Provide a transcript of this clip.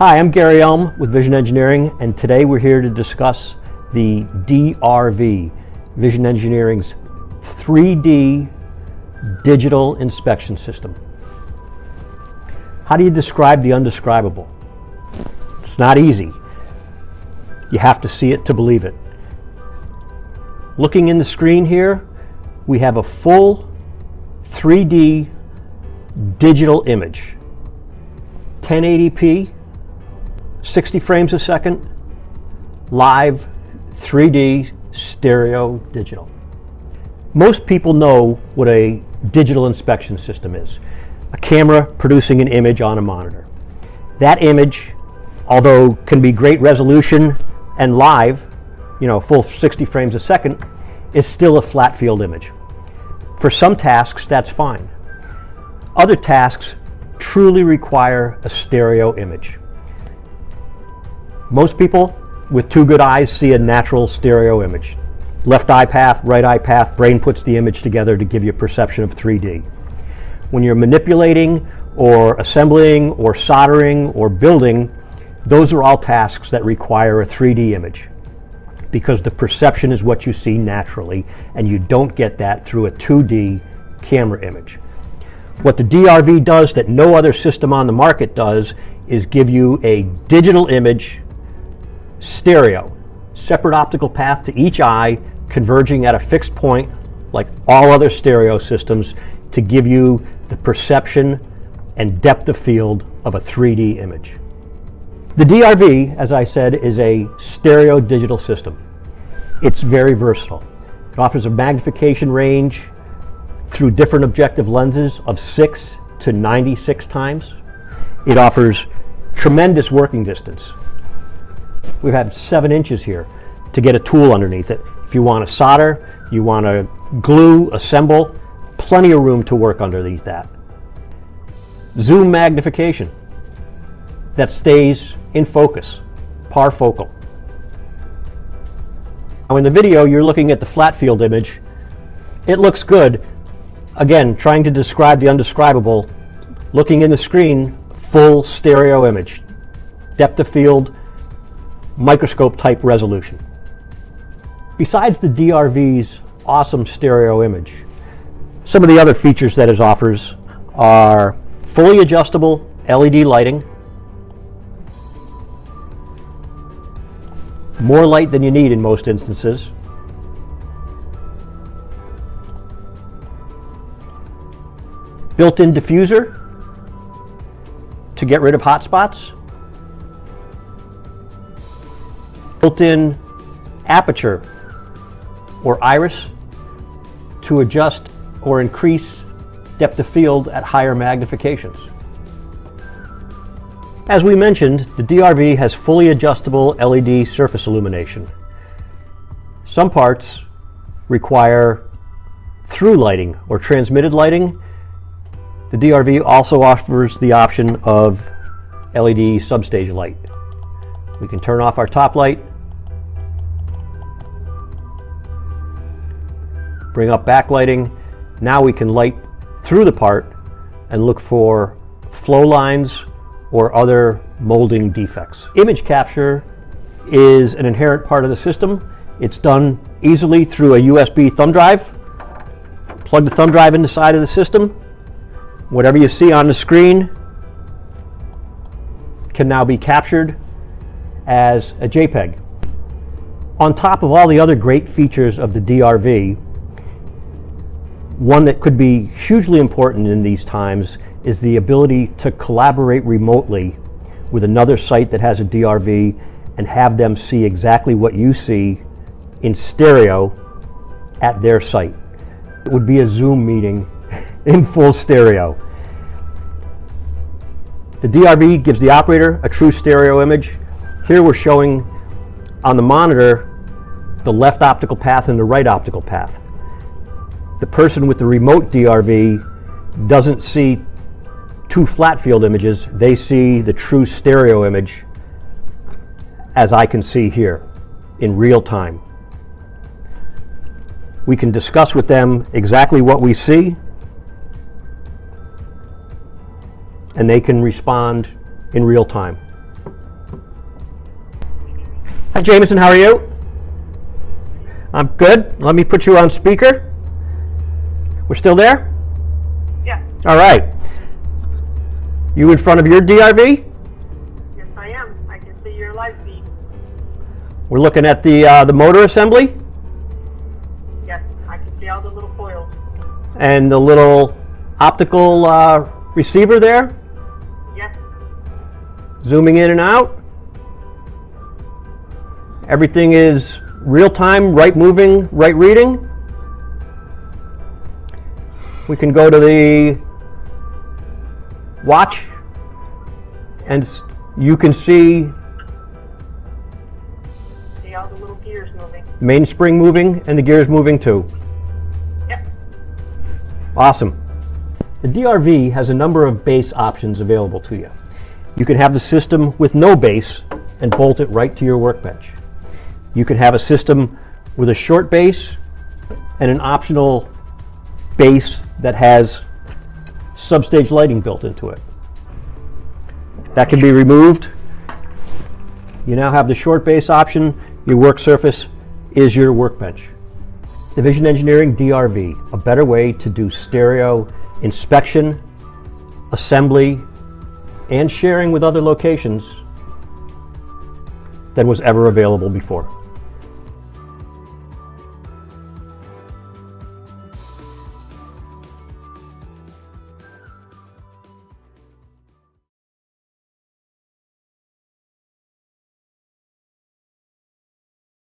Hi, I'm Gary Elm with Vision Engineering, and today we're here to discuss the DRV, Vision Engineering's 3D digital inspection system. How do you describe the undescribable? It's not easy. You have to see it to believe it. Looking in the screen here, we have a full 3D digital image. 1080p, 60 frames a second, live 3D stereo digital. Most people know what a digital inspection system is. A camera producing an image on a monitor. That image, although can be great resolution and live, full 60 frames a second, is still a flat field image. For some tasks, that's fine. Other tasks truly require a stereo image. Most people with two good eyes see a natural stereo image. Left eye path, right eye path, brain puts the image together to give you a perception of 3D. When you're manipulating or assembling or soldering or building, those are all tasks that require a 3D image, because the perception is what you see naturally, and you don't get that through a 2D camera image. What the DRV does that no other system on the market does is give you a digital image, stereo, separate optical path to each eye, converging at a fixed point like all other stereo systems to give you the perception and depth of field of a 3D image. The DRV, as I said, is a stereo digital system. It's very versatile. It offers a magnification range through different objective lenses of 6 to 96 times. It offers tremendous working distance. We have 7 inches here to get a tool underneath it. If you want to solder, you want to glue, assemble, plenty of room to work underneath that. Zoom magnification that stays in focus, parfocal. Now in the video, you're looking at the flat field image. It looks good. Again, trying to describe the undescribable, looking in the screen, full stereo image, depth of field, microscope type resolution. Besides the DRV's awesome stereo image, some of the other features that it offers are fully adjustable LED lighting, more light than you need in most instances, built-in diffuser to get rid of hot spots, built-in aperture or iris to adjust or increase depth of field at higher magnifications. As we mentioned, the DRV has fully adjustable LED surface illumination. Some parts require through lighting or transmitted lighting. The DRV also offers the option of LED substage light. We can turn off our top light, bring up backlighting. Now we can light through the part and look for flow lines or other molding defects. Image capture is an inherent part of the system. It's done easily through a USB thumb drive. Plug the thumb drive in the side of the system. Whatever you see on the screen can now be captured as a JPEG. On top of all the other great features of the DRV, one that could be hugely important in these times is the ability to collaborate remotely with another site that has a DRV and have them see exactly what you see in stereo at their site. It would be a Zoom meeting in full stereo. The DRV gives the operator a true stereo image. Here we're showing on the monitor the left optical path and the right optical path. The person with the remote DRV doesn't see two flat field images. They see the true stereo image as I can see here in real time. We can discuss with them exactly what we see, and they can respond in real time. Hi Jameson, how are you? I'm good. Let me put you on speaker. We're still there? Yes. All right. You in front of your DRV? Yes, I am. I can see your live feed. We're looking at the motor assembly Yes, I can see all the little coils. and the little optical receiver there, Yes. zooming in and out. Everything is real time, right moving, right reading. We can go to the watch and you can see See all the little gears moving. mainspring moving and the gears moving too. Yep. Awesome. The DRV has a number of base options available to you. You can have the system with no base and bolt it right to your workbench. You can have a system with a short base and an optional base that has substage lighting built into it. That can be removed. You now have the short base option. Your work surface is your workbench. The Vision Engineering DRV, a better way to do stereo inspection, assembly, and sharing with other locations than was ever available before.